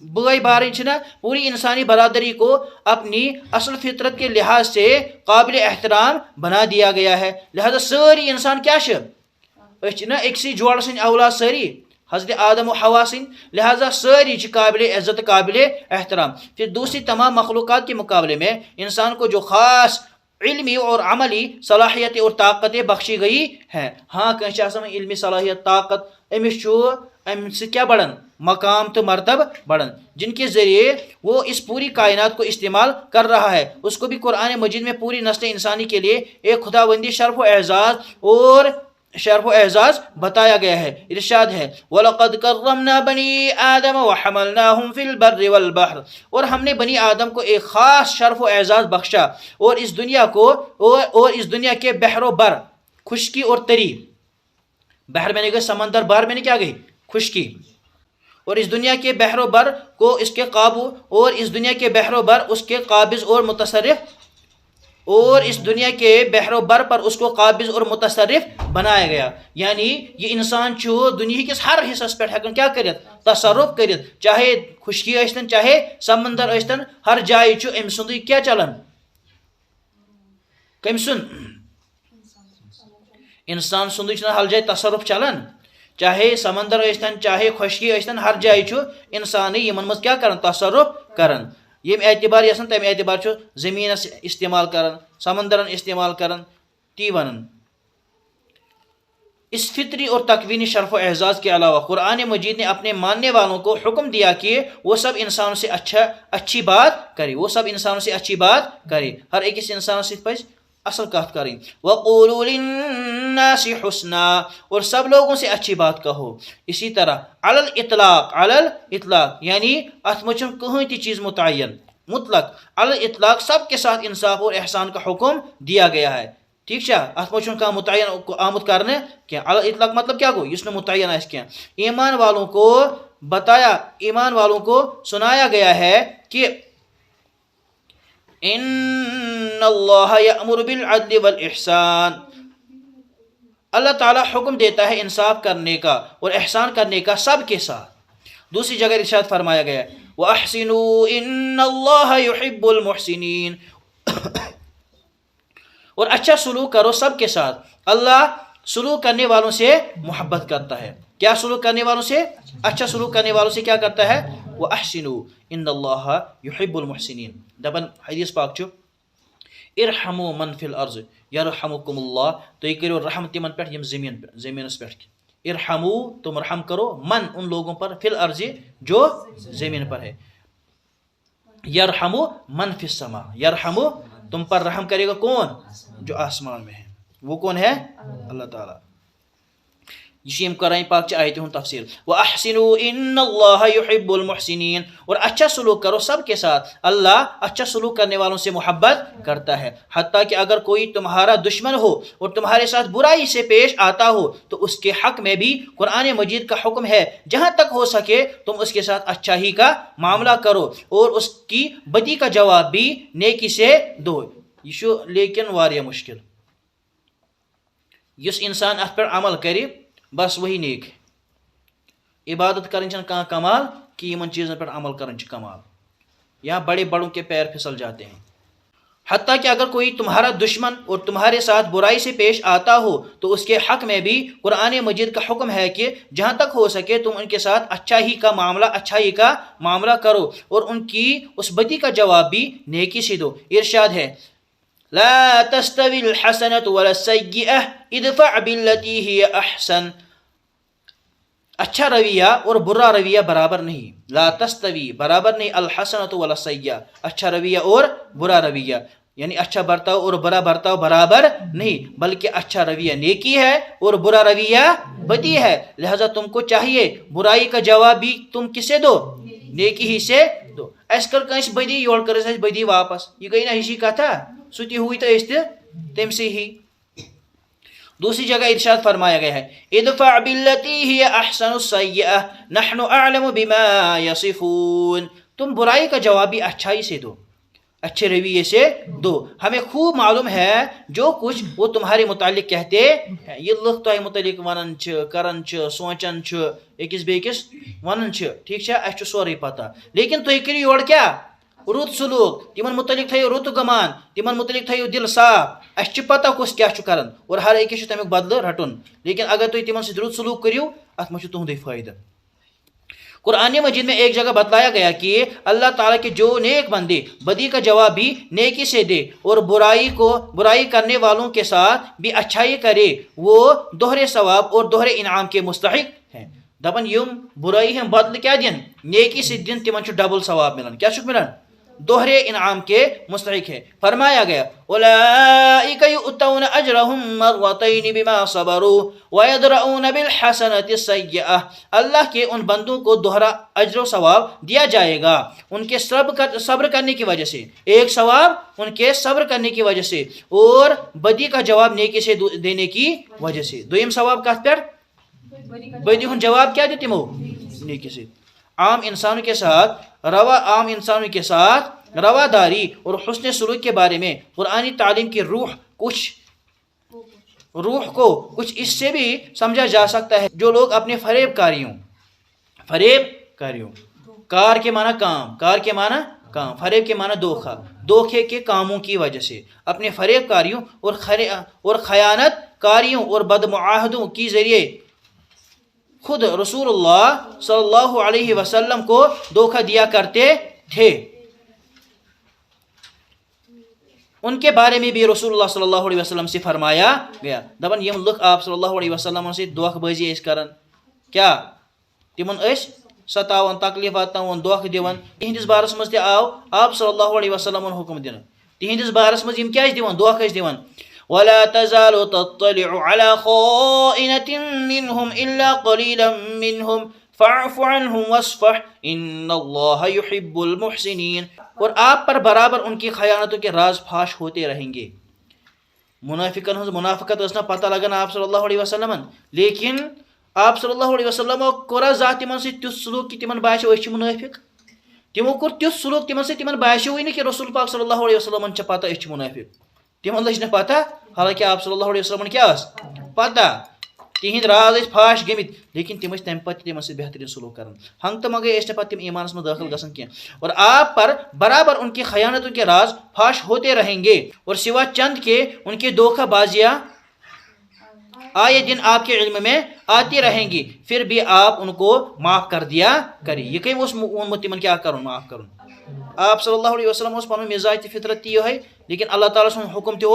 بھائی بھارن چھنا، پوری انسانی برادری کو اپنی اصل فطرت کے لحاظ سے قابل احترام بنا دیا گیا ہے۔ لہذا ساری انسان کیا چھنا اکسی جوڑ سن اولاد ساری حضرت آدم و حوا سن، لہذا ساری قابل عزت قابل احترام۔ پھر دوسری تمام مخلوقات کے مقابلے میں انسان کو جو خاص علمی اور عملی صلاحیت اور طاقتیں بخشی گئی ہیں، ہاں کنچ علمی صلاحیت طاقت امس کیا بڑھن مقام تو مرتب بڑھن، جن کے ذریعے وہ اس پوری کائنات کو استعمال کر رہا ہے، اس کو بھی قرآن مجید میں پوری نسل انسانی کے لیے ایک خداوندی شرف و اعزاز بتایا گیا ہے۔ ارشاد ہے وَلَقَدْ كَرَّمْنَا بَنِي آدَمَ وَحَمَلْنَاهُمْ فِي الْبَرِّ وَالْبَحْرِ، اور ہم نے بنی آدم کو ایک خاص شرف و اعزاز بخشا اور اس دنیا کے بحر و بر، خشکی اور تری، بحر میں نے گئی سمندر، بحر میں نے کیا گئی خشکی، اور اس دنیا کے بحر و بر کو اس کے قابو، اور اس دنیا کے بحر و بر اس کے قابض اور متصرف، اور اس دنیا کے بحر و بر پر اس کو قابض اور متصرف بنایا گیا۔ یعنی یہ انسان چھو دنیا کس ہر حصص پہ ہیکن کیا کرت تصرف کرت، چاہے خشکی اشتن چاہے سمندر اشتن، ہر جائے چھو ام سند کیا چلن، کم سن انسان سند ہر جائے تصرف چلن، چاہے سمندر اشتن چاہے خشکی اشتن، ہر جائے چھو انسان یمن مز کیا کرن تصرف کرن۔ یم اعتبار یسن تم اعتبار چھو زمین استعمال کرن، سمندرن استعمال کرن، تی ونن۔ اس فطری اور تکوینی شرف و اعزاز کے علاوہ قرآن مجید نے اپنے ماننے والوں کو حکم دیا کہ وہ سب انسانوں سے اچھی بات کرے، وہ سب انسانوں سے اچھی بات کرے، ہر ایک اس انسان سے پس اصل کہت کریں۔ وَقُولُوا لِلنَّاسِ حُسْنًا، اور سب لوگوں سے اچھی بات کہو۔ اسی طرح علی الاطلاق یعنی اتمچن کہیں تی چیز متعین، مطلق علی الاطلاق سب کے ساتھ انصاف اور احسان کا حکم دیا گیا ہے۔ ٹھیک چھا، اتمچن کا متعین آمد کرنے کیا علی الاطلاق مطلب کیا گو، اس نے متعین ہے کیا ایمان والوں کو بتایا، ایمان والوں کو سنایا گیا ہے کہ ان اللہ یأمر بالعدل والاحسان، اللہ تعالیٰ حکم دیتا ہے انصاف کرنے کا اور احسان کرنے کا سب کے ساتھ۔ دوسری جگہ ارشاد فرمایا گیا ہے وَأَحْسِنُوا إِنَّ اللَّهَ يُحِبُّ الْمُحْسِنِينَ، اور اچھا سلوک کرو سب کے ساتھ، اللہ سلوک کرنے والوں سے محبت کرتا ہے۔ کیا سلوک کرنے والوں سے؟ اچھا سلوک کرنے والوں سے کیا کرتا ہے؟ وَأَحْسِنُوا إِنَّ اللَّهَ يُحِبُّ الْمُحْسِنِينَ۔ دبن حدیث پاک چھو ارحموا من فی الارض یرحمکم اللہ، تو یہ کرو رحم تمن پہ یم زمین پہ، ارحمو تم رحم کرو من ان لوگوں پر، فی الارض جو زمین پر ہے، یرحمو من فی السماء، یرحمو تم پر رحم کرے گا کون؟ جو آسمان میں ہے، وہ کون ہے؟ اللہ تعالیٰ۔ یہ قرآن پاک چ آیت ہوں تفسیر وَأَحْسِنُوا إِنَّ اللَّهَ يُحِبُّ الْمُحْسِنِينَ، اور اچھا سلوک کرو سب کے ساتھ، اللہ اچھا سلوک کرنے والوں سے محبت کرتا ہے۔ حتیٰ کہ اگر کوئی تمہارا دشمن ہو اور تمہارے ساتھ برائی سے پیش آتا ہو تو اس کے حق میں بھی قرآن مجید کا حکم ہے جہاں تک ہو سکے تم اس کے ساتھ اچھا ہی کا معاملہ کرو اور اس کی بدی کا جواب بھی نیکی سے دو۔ یہ لیکن واریہ مشکل، اس انسان ات پر عمل کرے بس وہی نیک ہے۔ عبادت کرن چھن کہاں کمال کہ یمن چیزن پر عمل کرن چھ کمال، یہاں بڑے بڑوں کے پیر پھسل جاتے ہیں۔ حتیٰ کہ اگر کوئی تمہارا دشمن اور تمہارے ساتھ برائی سے پیش آتا ہو تو اس کے حق میں بھی قرآن مجید کا حکم ہے کہ جہاں تک ہو سکے تم ان کے ساتھ اچھائی کا معاملہ کرو اور ان کی اس بدی کا جواب بھی نیکی سے دو. ارشاد ہے لا تستوی الحسنۃ ولا السیئۃ ادفع بالتی ہی احسن. اچھا رویہ اور برا رویہ برابر نہیں. لا تستوی برابر نہیں، الحسنۃ ولا السیئۃ اچھا رویہ اور برا رویہ، یعنی اچھا برتاؤ اور برا برتاؤ برابر نہیں، بلکہ اچھا رویہ نیکی ہے اور برا رویہ بدی ہے. لہذا تم کو چاہیے برائی کا جواب بھی تم کس سے دو؟ نیکی ہی سے دو. اس کر کنس بدی یور کرس اس بدی واپس، یہ گئی نا ہشی کتھا ستی ہوئی تو اس تم سے ہی. دوسری جگہ ارشاد فرمایا گیا ہے ادفع بالتی ہی احسن السیئۃ نحن اعلم بما یصفون. تم برائی کا جواب بھی اچھائی سے دو، اچھے رویے سے دو. ہمیں خوب معلوم ہے جو کچھ وہ تمہارے متعلق کہتے ہیں. یہ لوگ تو متعلق ونن کرن سوچن اکس بیکس ونن ٹھیک ہے، اس سورے پتہ، لیکن تھی کرو یور کیا رت سلوک، تمن متعلق تھو رت گمان، تمن متعلق تھو دل صاف. اس پتہ کس کیا کرن اور ہر أکس تمیک بدلہ رٹن، لیکن اگر تھی تمن سۭتۍ رت سلوک کریو ات منٛز چھُ تُہُنٛدُے فٲیدٕ. قرآن مجید میں ایک جگہ بتلایا گیا کہ اللہ تعالیٰ کے جو نیک بندے بدی کا جواب بھی نیکی سے دے اور برائی کرنے والوں کے ساتھ بھی اچھائی کرے، وہ دوہرے ثواب اور دوہرے انعام کے مستحق ہیں. دپن یم برائی ہم بدل کیا دن نیکی سے دن تمن چھُ ڈبل ثواب ملان. کیا چھُکھ ملان؟ دوہرے انعام کے مستحق ہے. فرمایا گیا اولئک یؤتون اجرهم مرتین بما صبروا ویدرؤون بالحسنۃ السیئۃ. اللہ کے ان بندوں کو دوہرا اجر و ثواب دیا جائے گا ان کے صبر کرنے کی وجہ سے، ایک ثواب ان کے صبر کرنے کی وجہ سے اور بدی کا جواب نیکی سے دینے کی وجہ سے. دویم ثواب کت پہ بدی ہن جواب کیا دے تمو نیکی سے. عام انسانوں کے ساتھ رواداری اور حسن سلوک کے بارے میں قرآنی تعلیم کی روح کو کچھ اس سے بھی سمجھا جا سکتا ہے. جو لوگ اپنے فریب کاریوں کار کے معنی کام، فریب کے معنی دھوکے کے کاموں کی وجہ سے اپنے فریب کاریوں اور خیانت کاریوں اور بدمعاہدوں کے ذریعے خود رسول اللہ صلی اللہ علیہ وسلم کو دھوکہ دیا کرتے تھے. ان کے بارے میں بھی رسول اللہ صلی اللہ علیہ وسلم سے فرمایا گیا دپن یم لُکھ آپ صلی اللہ علیہ وسلم سے دھوکہ بازی کران، کیا تمن ستاون تکلیف واتناون دھوکہ دِوان. تہندس بارس مز تہ آو آپ صلی اللہ علیہ وسلم حکم دن تہندس بارس مز یم کیا دِوان دھوکہ دِوان. ولا تزال تطلع على خائنة منهم إلا قليلا منهم فاعف عنهم واصفح إن الله يحب المحسنين. اور آپ پر برابر ان کی خیانتوں کے راز فاش ہوتے رہیں گے. منافقن ہز منافقت نا پتہ لگن آپ صلی اللہ علیہ وسلم، لیکن آپ صلی اللہ علیہ وسلم کورا ذات تمن سے تیُتھ سلوک کہ تمن باسیو أسۍ چھِ منافق. تمو کور تیُتھ سلوک تمن سے تمن باسیوٕے نہٕ کہ رسول پاک صلی اللہ علیہ وسلم چھِ پتہ أسۍ چھِ منافق. تمن لج نہ پتہ، حالانکہ آپ صلی اللہ علیہ وسلم کیا پتہ تہند راز فاش گمت، لیکن تم تمہ پتہ تمن سے بہترین سلوک کران. ہنگ تو منگے اس پتہ تم ایمانس میں داخل گژھن کی. اور آپ پر برابر ان کی خیانتوں کے راز فاش ہوتے رہیں گے اور سوا چند کے ان کی دھوکہ بازیاں آئے دن آپ کے علم میں آتی رہیں گی، پھر بھی آپ ان کو معاف کر دیا کریں. یہ کہیں اس تمن کیا کرن معاف کرن. آپ صلی اللہ علیہ وسلم اس پن مزاج تہ فطرت تہ یہ، لیکن اللہ تعالیٰ سن حکم تہ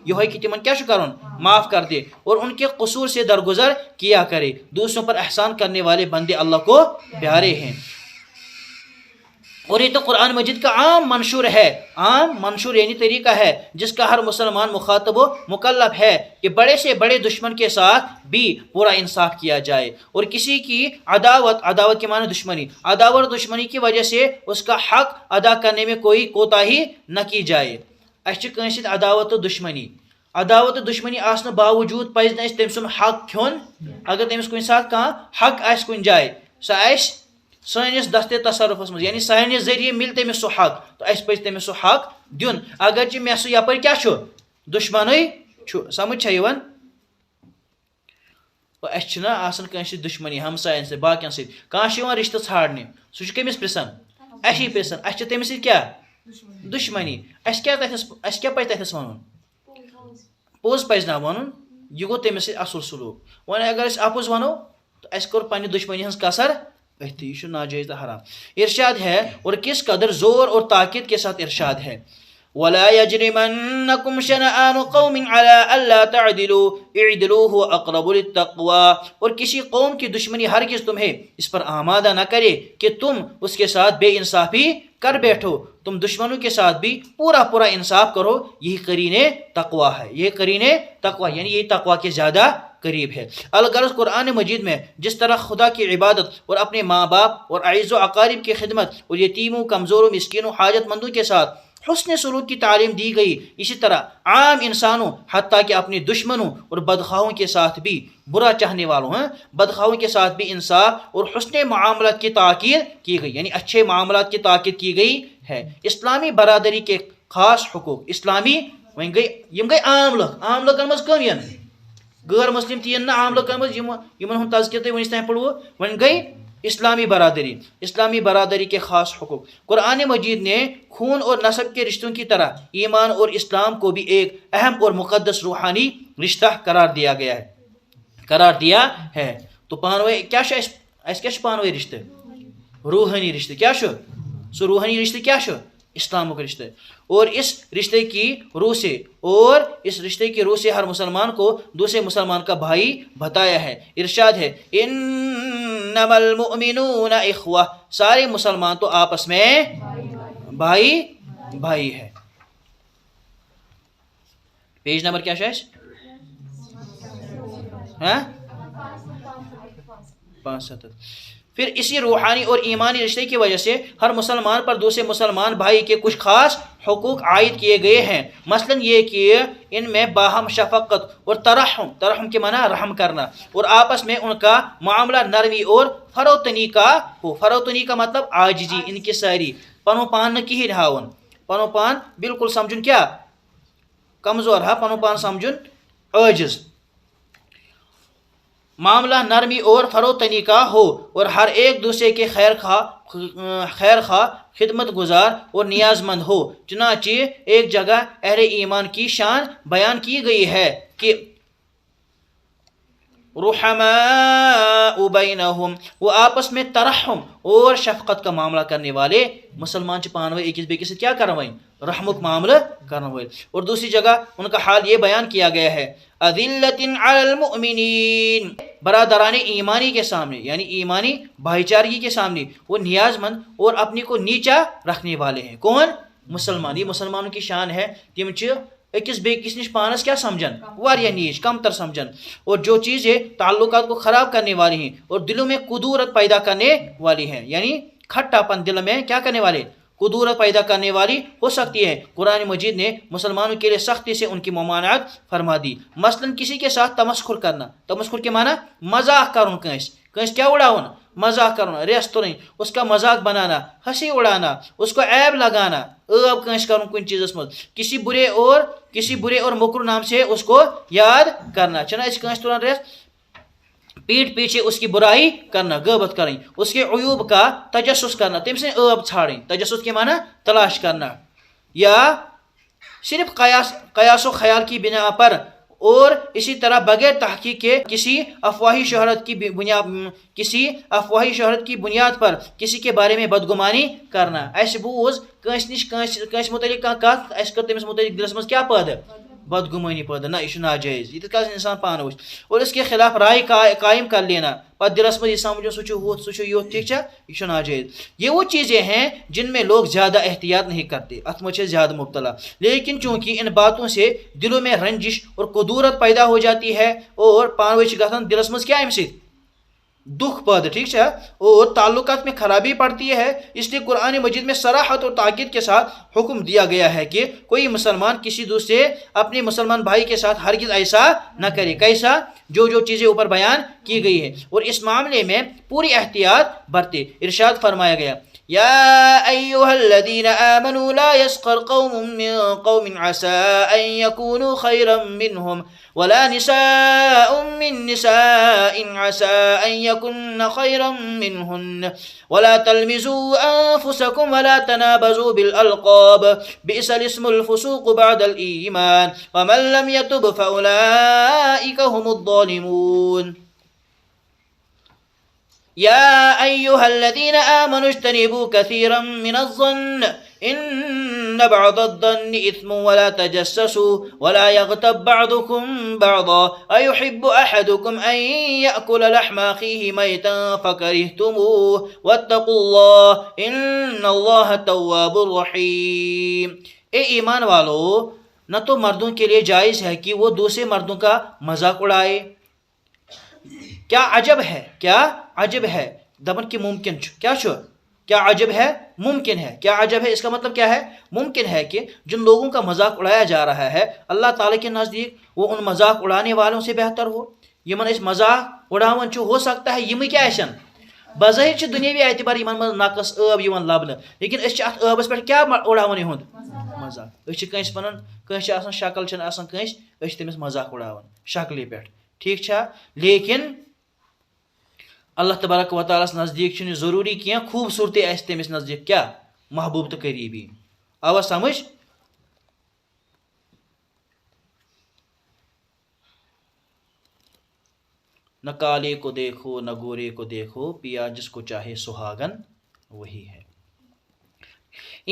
یہ کہ تمن کیا کرن معاف کر دے اور ان کے قصور سے درگزر کیا کرے. دوسروں پر احسان کرنے والے بندے اللہ کو پیارے ہیں. اور یہ تو قرآن مجید کا عام منشور یعنی طریقہ ہے جس کا ہر مسلمان مخاطب و مکلف ہے کہ بڑے سے بڑے دشمن کے ساتھ بھی پورا انصاف کیا جائے اور کسی کی عداوت کے معنی دشمنی کی وجہ سے اس کا حق ادا کرنے میں کوئی کوتاہی نہ کی جائے. اس کنس عداوت و دشمنی آسن باوجود پز نہ تم سن حق کھیون. اگر تمس کن سات کھانا حق آس کن جائے سہ آس سانس دست تصرفس مز، یعنی سانس ذریعے مل تمس سہ حق تو اس پز تمس سہ حق دین. اگرچہ مے سہ یپر کیا دشمنی سمجھ چھا یوان. اس آسان کنس دشمنی ہمسائن سۭتۍ باقین سۭتۍ کانٛہہ چھُ یِوان رشتہٕ ژھانڈنہِ سُہ چھُ کٔمِس پرژھان اسی پرژھان اس چھِ تٔمِس سۭتۍ کیٛاہ دشمنی اس کیا پہ تتھس ون پوز پز نا ون یہ گو تمس اصل سلوک وۄنۍ اگر أسۍ اپُز ونو تو اس کور پنہ دشمنی ہنز کثر أتھی یہ ناجائز تو حرام ارشاد ہے اور کس قدر زور اور تاکید کے ساتھ ارشاد ہے ولا يجرمنكم شنآن قوم على الا تعدلوا اعدلوا هو اقرب للتقوى اور کسی قوم کی دشمنی ہرگز تمہیں اس پر آمادہ نہ کرے کہ تم اس کے ساتھ بے انصافی کر بیٹھو تم دشمنوں کے ساتھ بھی پورا انصاف کرو یہی قرین تقوی ہے یہ قرین تقوی یعنی یہی تقوی کے زیادہ قریب ہے الغرض قرآن مجید میں جس طرح خدا کی عبادت اور اپنے ماں باپ اور اعز و اقارب کی خدمت اور یتیموں کمزوروں مسکینوں حاجت مندوں کے ساتھ حسن سلوک کی تعلیم دی گئی اسی طرح عام انسانوں حتیٰ کہ اپنے دشمنوں اور بدخواہوں کے ساتھ بھی برا چاہنے والوں بدخواہوں کے ساتھ بھی انصاف اور حسن معاملات کی تاکید کی گئی یعنی اچھے معاملات کی تاکید کی گئی ہے اسلامی برادری کے خاص حقوق اسلامی یم گئی عام لکن مز کم ین غیر مسلم تین عام لکن مز یمن ہند تذکر ونس تین پڑھو ون گئی اسلامی برادری کے خاص حقوق قرآن مجید نے خون اور نسب کے رشتوں کی طرح ایمان اور اسلام کو بھی ایک اہم اور مقدس روحانی رشتہ قرار دیا ہے تو پانوے کیا پانوے رشتہ روحانی رشتہ کیا سو روحانی رشتہ کیا اسلام کا رشتہ اور اس رشتے کی روح سے ہر مسلمان کو دوسرے مسلمان کا بھائی بتایا ہے ارشاد ہے انما المؤمنون اخوہ سارے مسلمان تو آپس میں بھائی ہے پیج نمبر کیا شاید 577 پھر اسی روحانی اور ایمانی رشتے کی وجہ سے ہر مسلمان پر دوسرے مسلمان بھائی کے کچھ خاص حقوق عائد کیے گئے ہیں مثلا یہ کہ ان میں باہم شفقت اور ترحم کے معنی رحم کرنا اور آپس میں ان کا معاملہ نرمی اور فروتنی کا ہو فروتنی کا مطلب عاجزی انکساری پنو پان نہ کہین ہاون پنو پان بالکل سمجھن کیا کمزور ہے پنو پان سمجھن عاجز معاملہ نرمی اور فروتنی کا ہو اور ہر ایک دوسرے کے خیر خواہ خدمت گزار اور نیاز مند ہو چنانچہ ایک جگہ اہل ایمان کی شان بیان کی گئی ہے کہ رحماء بینہم وہ آپس میں ترحم اور شفقت کا معاملہ کرنے والے مسلمان پانوے ایک بیکس سے کیا کرنا رحمک معاملہ کرنا ہوئے اور دوسری جگہ ان کا حال یہ بیان کیا گیا ہے اذلۃ علی المؤمنین برادران ایمانی کے سامنے یعنی ایمانی بھائی چارگی کے سامنے وہ نیاز مند اور اپنے کو نیچا رکھنے والے ہیں کون مسلمان یہ مسلمانوں کی شان ہے تم اکس بیکس نش پانس کیا سمجھن واریاہ نیچ کم تر سمجھن اور جو چیزیں تعلقات کو خراب کرنے والی ہیں اور دلوں میں کدورت پیدا کرنے والی ہیں یعنی کھٹا پن دل میں کیا کرنے والے کدورت پیدا کرنے والی ہو سکتی ہے قرآن مجید نے مسلمانوں کے لیے سختی سے ان کی ممانعت فرما دی مثلا کسی کے ساتھ تمسخر کرنا تمسخر کے معنی مذاق کرن کنس کیا اڑاؤن مذاق کرنا ریس ترین اس کا مذاق بنانا ہنسی اڑانا اس کو عیب لگانا عیب کنس کرن کن چیزس مز کسی برے اور مکر نام سے اس کو یاد کرنا چنا اس کنس تران ریس پیٹ پیچھے اس کی برائی کرنا غیبت کریں اس کے عیوب کا تجسس کرنا تم سے عیب چھاڑیں تجسس کے معنی تلاش کرنا یا صرف قیاس و خیال کی بنا پر اور اسی طرح بغیر تحقیق کے کسی افواہی شہرت کی بنیاد پر کسی کے بارے میں بدگمانی کرنا ایسے بوز کنس متعلق کت اس کر تمس متعلق دلس مز کیا پید بدگمانی پید نہ یہ ناجائز یہ انسان پان وچ اور اس کے خلاف رائے قائم کر لینا پتہ دلس مز یہ سمجھو سہ یوت ٹھیک یہ ناجائز یہ وہ چیزیں ہیں جن میں لوگ زیادہ احتیاط نہیں کرتے ات مجھ زیادہ مبتلا لیکن چونکہ ان باتوں سے دلوں میں رنجش اور کدورت پیدا ہو جاتی ہے اور پانوے گھن دلس مز کیا امہ دکھ پد ٹھیک ہے اور تعلقات میں خرابی پڑتی ہے اس لیے قرآن مجید میں صراحت اور تاکید کے ساتھ حکم دیا گیا ہے کہ کوئی مسلمان کسی دوسرے اپنے مسلمان بھائی کے ساتھ ہرگز ایسا نہ کرے کیسا جو چیزیں اوپر بیان کی گئی ہے اور اس معاملے میں پوری احتیاط برتے ارشاد فرمایا گیا يا أيها الذين آمنوا لا يسخر قوم من قوم عسى أن يكونوا خيرا منهم ولا نساء من نساء عسى أن يكن خيرا منهن ولا تلمزوا أنفسكم ولا تنابزوا بالألقاب بئس الاسم الفسوق بعد الإيمان ومن لم يتب فأولئك هم الظالمون. يا أيها الذين آمنوا اجتنبوا كثيرا من الظن إن بعض الظن إثم ولا تجسسوا ولا يغتب بعضكم بعضا أيحب أحدكم أن يأكل لحم أخيه ميتا فكرهتموه واتقوا الله إن الله تواب رحيم. اے ایمان والو، نہ تو مردوں کے لیے جائز ہے کہ وہ دوسرے مردوں کا مذاق اڑائے. کیا عجب ہے، کیا عجب ہے، دبن کی ممکن کیا چھو، کیا عجب ہے، ممکن ہے. کیا عجب ہے اس کا مطلب کیا ہے؟ ممکن ہے کہ جن لوگوں کا مذاق اڑایا جا رہا ہے اللہ تعالیٰ کے نزدیک وہ ان مذاق اڑانے والوں سے بہتر ہو. یمن اس مذاق اڑاون چھو ہو سکتا ہے یم کیا آسن بظاہر چھ دنیاوی اعتبار یمن من نقص عب یوان لبنہ، لیکن اس ات عبس پہ کیا اڑاون یہند مذاق. اس کنس ونان کنس آسان شکل چھن آسان کنس اس تمس مذاق اڑاون شکلی پہ، ٹھیک چھا. لیکن اللہ تبارک و تعالیٰ نزدیک چھُنہٕ ضروری کینٛہہ خوبصورتی آسہِ تٔمِس نزدیک کیا محبوب تو قریبی. آوا سمجھ؟ نہ کالے کو دیکھو نہ گورے کو دیکھو، پیا جس کو چاہے سہاگن وہی ہے.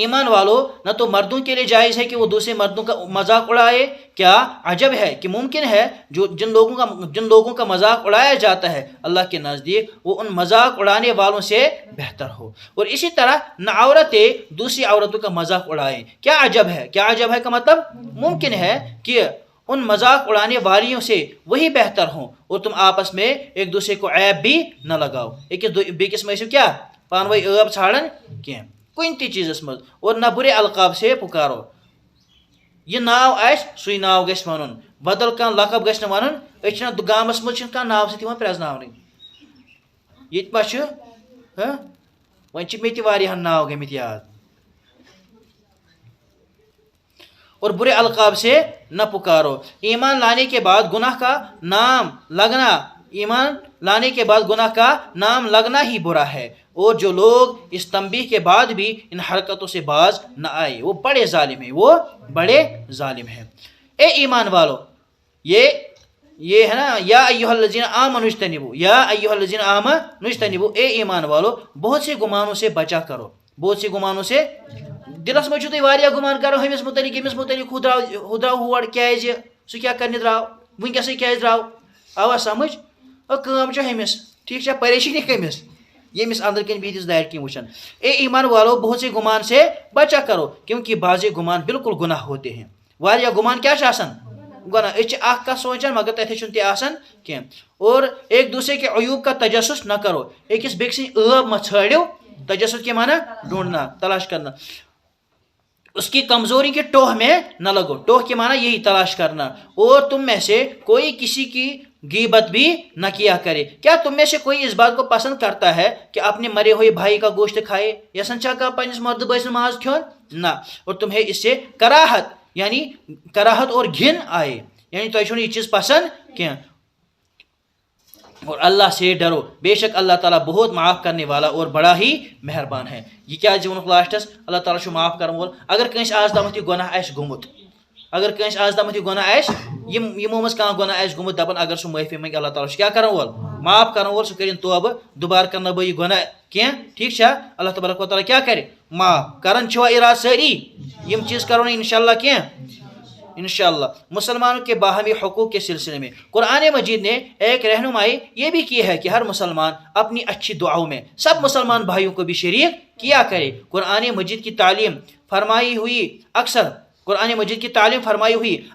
ایمان والو، نہ تو مردوں کے لیے جائز ہے کہ وہ دوسرے مردوں کا مذاق اڑائے. کیا عجب ہے کہ ممکن ہے جو جن لوگوں کا مذاق اڑایا جاتا ہے اللہ کے نزدیک وہ ان مذاق اڑانے والوں سے بہتر ہو. اور اسی طرح نہ عورتیں دوسری عورتوں کا مذاق اڑائیں. کیا عجب ہے، کیا عجب ہے کا مطلب ممکن ہے کہ ان مذاق اڑانے والیوں سے وہی بہتر ہوں اور تم آپس میں ایک دوسرے کو عیب بھی نہ لگاؤ. بیکس میں کیا پانوئی عیب ژھانڈن کینٛہہ کن تہ چیزس مز، اور نہ برے القاب سے پکارو. یہ ناو آس سوی ناو گژھِ ونن، بدل کانٛہہ لقب گژھِ نہٕ ونن. أسۍ چھِنہ گامس منٛز چھِنہٕ کانٛہہ ناو سۭتۍ یِوان پرٛزناونٕے. ییٚتہِ ما چھِ وۄنۍ چھِ مےٚ تہِ واریاہن ناو گٔمٕتۍ یاد. اور برے القاب سے نہ پکارو. ایمان لانے کے بعد گناہ کا نام لگنا، ایمان لانے کے بعد گناہ کا نام لگنا ہی برا ہے. اور جو لوگ اس تنبیہ کے بعد بھی ان حرکتوں سے باز نہ آئے وہ بڑے ظالم ہیں، وہ بڑے ظالم ہیں. اے ایمان والو، یہ ہے نا یا ایھا الذین آمنوا اجتنبوا، یا ایھا الذین آمنوا اجتنبوا، اے ایمان والو بہت سے گمانوں سے بچا کرو. بہت سے گمانوں سے دلس میں تھی واریاہ گمان کرو ہمس متعلق یمس متعلق ہُہ درٛاو ہور کیازِ سُہ کیٛاہ کرنہِ درٛاو وٕنکٮ۪سٕے کیازِ درٛاو. آوا سمجھ؟ کٲم چھِ ہمس، ٹھیک چھا، پریشٲنی کٔمِس ییٚمِس أنٛدرٕ کِنۍ بِہِتھ دارِ کِنۍ وٕچھان. اے ایمان والو بہت سے گمان سے بچا کرو کیونکہ بعض گمان بالکل گناہ ہوتے ہیں. واریاہ گمان کیا چھِ آسان؟ گناہ. أسۍ چھِ اکھ کتھ سونچان مگر تتھے چھُنہٕ تہِ آسان کینٛہہ. اور ایک دوسرے کے عیوب کا تجسس نہ کرو. أکِس بیٚکہِ سٕنٛدۍ عٲب مہ ژھٲنڈِو. تجسس کے معنی ڈھونڈنا، تلاش کرنا. اس کی کمزوری کے ٹوہ میں نہ لگو. ٹوہ کے معنی یہی تلاش کرنا. اور تم میں سے کوئی کسی کی غیبت بھی نہ کیا کرے. کیا تم میں سے کوئی اس بات کو پسند کرتا ہے کہ اپنے مرے ہوئے بھائی کا گوشت کھائے؟ یسن چھا کا پنس مرد بٲژ ماز کھیون؟ نہ. اور تمہیں اس سے کراہت یعنی کراہت اور گھن آئے، یعنی تۄہہِ چھُنہٕ یہ چیز پسند کینٛہہ. اور اللہ سے ڈرو، بے شک اللہ تعالیٰ بہت معاف کرنے والا اور بڑا ہی مہربان ہے. یہ کیا وونُکھ لاسٹس؟ اللہ تعالیٰ چھُ معاف کرن وول. اگر کٲنٛسہِ آز تامتھ یہِ گۄناہ آسہِ گوٚمُت، اگر کٲنٛسہِ آز تامتھ یہِ گۄناہ آسہِ، یِمو منٛز کانٛہہ گۄناہ آسہِ گوٚمُت، دپان اگر سُہ معٲفی منگہِ اللہ تعالیٰ چھُ کیٛاہ کرن وول؟ معاف کرن وول. سُہ کٔرِنۍ توبہٕ، دُبارٕ کرنہٕ بہٕ یہِ گۄناہ کینٛہہ، ٹھیک چھا. اللہ تبارک و تعالیٰ کیٛاہ کرِ؟ معاف. کران چھِوا ارادٕ سٲری یِم چیز کرو نہٕ انشاءاللہ کینٛہہ؟ انشاءاللہ. مسلمانوں کے باہمی حقوق کے سلسلے میں قرآن مجید نے ایک رہنمائی یہ بھی کی ہے کہ ہر مسلمان اپنی اچھی دعاؤں میں سب مسلمان بھائیوں کو بھی شریک کیا کرے. قرآن مجید کی تعلیم فرمائی ہوئی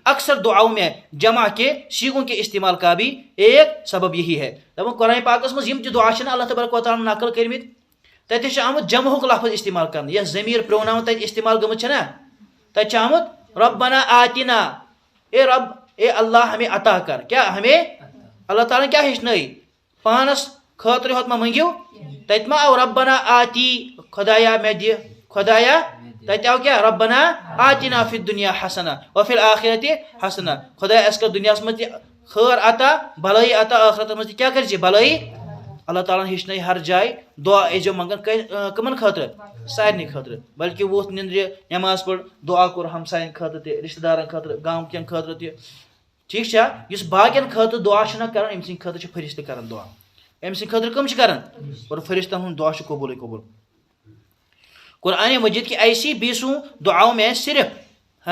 اکثر دعاؤں میں جمع کے سیغوں کے استعمال کا بھی ایک سبب یہی ہے. قرآن پاکس مز یم تہِ دعا چھِ اللہ تبارک و تعالیٰ نقل کٔرمٕتۍ تتہِ چھُ آمُت جمعُک لفظ استعمال کرنہٕ. یس ضمیٖر پروناؤن تتہِ استعمال گٔمٕژ چھےٚ نا، تتہِ چھُ آمُت ربنا آتنا، اے رب اے اللہ ہمیں عطا کر. کیا ہمیں اللہ تعالیٰ کیا ہیچنٲے؟ پانس خٲطرٕ ہوت ما منگیو، تتہِ ما آو ربنا آتی خدایا میں دی خدایا تتہ آو کیا ربنا آتنا فی الدنیا حسنہ وفی الآخرت حسنہ خدایا اس کا دنیا مز خیر عطا بھلائی عطا آخرت مز کیا کر بھلائی اللہ تعالیٰ ہچن ہر جائے دعا ایزو منگن کمن خاطر سارے خاطر بلکہ ووت نندر نماز پڑھ دعا کور ہمسائن خاطر تہ رشتہ دارن خاطر گام کن خاطر تہ ٹھیک چھا اس باقین خاطر دعا چھنا کران ام سن خاطر چھ فرشتہ کران دعا ام سن خاطر کم چھ کران اور فرشتن ہن دعا چھ قبول قبول قرآن مجید کی ایسی 20 دعاؤں میں صرف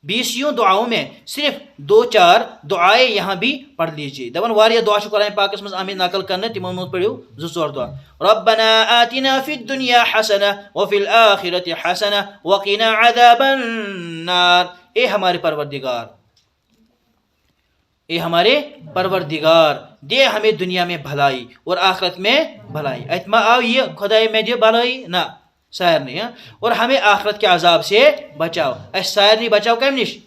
20 دعاؤں میں صرف 2-4 دعائیں یہاں بھی پڑھ لیجیے دپان واریاہ دعا چھ قرآن پاکس مز آمد نقل کرنے تمن مز پڑھیو 2-4 دعا ربنا آتنا فی الدنیا حسنہ وفی الآخرت حسنہ وقنا عذاب النار اے ہمارے پروردگار اے ہمارے پروردگار دے ہمیں دنیا میں بھلائی اور آخرت میں بھلائی اتما آو یہ خدای میں دے بھلائی نہ سائر نہیں اور ہمیں آخرت کے عذاب سے بچاؤ اس سائر نہیں بچاؤ کم نش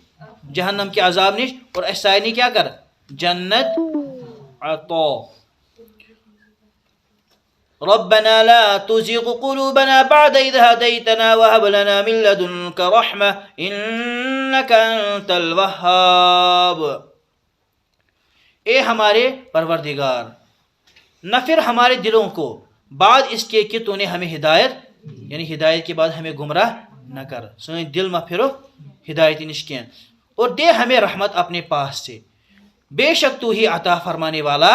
جہنم کے عذاب نش اور اس سائر نہیں کیا کر جنت عطا ربنا لا تزغ قلوبنا بعد إذ هديتنا وهب لنا من لدنك رحمة إنك أنت الوهاب اے ہمارے پروردگار نہ پھر ہمارے دلوں کو بعد اس کے کہ تو نے ہمیں ہدایت یعنی ہدایت کے بعد ہمیں گمراہ نہ کر سن دل مہ پھرو ہدایت نش کی اور دے ہمیں رحمت اپنے پاس سے بے شک تو ہی عطا فرمانے والا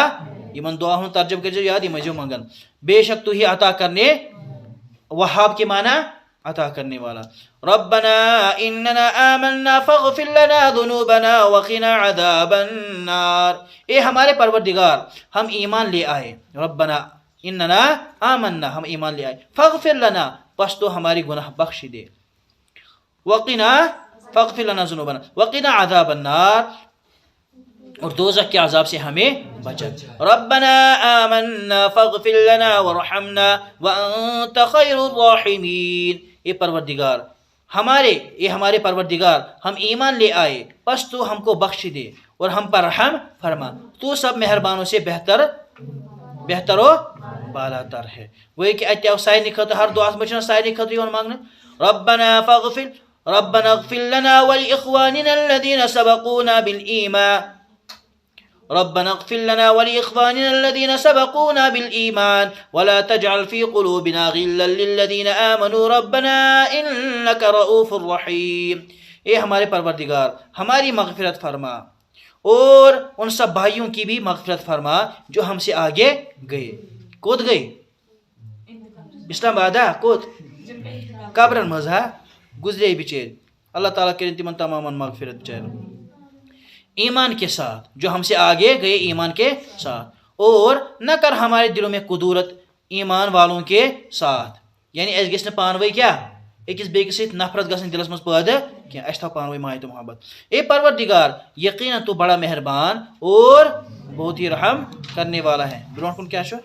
یمن دعا ہوں ترجمہ کر یاد یہ مجھے منگن بے شک تو ہی عطا کرنے وہاب کے معنی عطا کرنے والا ربنا اننا آمنا فاغفر لنا ذنوبنا وقنا عذاب النار اے ہمارے پروردگار ہم ایمان لے آئے ربنا اننا آمنا ہم ایمان لے آئے فاغفر لنا پس تو ہماری گناہ بخش دے وقنا فاغفر لنا ذنوبنا وقنا عذاب النار اور دوزخ کے عذاب سے ہمیں بچا ربنا آمنا فاغفر لنا ورحمنا وانت خیر الراحمین اے پروردگار ہمارے پروردگار ہم ایمان لے آئے پس تو ہم کو بخش دے اور ہم پر رحم فرما تو سب مہربانوں سے بہتر و بالا تر ہے وہ کہ اتیا سائن خط ہر دعا میں سائن خط یون مانگنا ربنا اغفر لنا ولاخواننا الذين سبقونا بالایمان ربنا اغفر لنا ولإخواننا الذين سبقونا بالإيمان ولا تجعل في قلوبنا غلا للذين آمنوا ربنا إنك رؤوف رحيم اے ہمارے پروردگار ہماری مغفرت فرما اور ان سب بھائیوں کی بھی مغفرت فرما جو ہم سے آگے گئے کود گئے اسلام آباد کود قبرن مزہ گزرے بچیر اللہ تعالیٰ کریں تمن تمام مغفرت چاہیے ایمان کے ساتھ جو ہم سے آگے گئے ایمان کے ساتھ اور نہ کر ہمارے دلوں میں قدورت ایمان والوں کے ساتھ یعنی اس گژھِ نہٕ پانوے کیا أکِس بیٚکِس سۭتۍ نفرت گژھن دلس منٛز پٲدٕ کینٛہہ اَسہِ تھاو پانوے ماے تہٕ محبت اے پروردگار یقیناً تو بڑا مہربان اور بہت ہی رحم کرنے والا ہے برونٛٹھ کُن کیٛاہ چھُ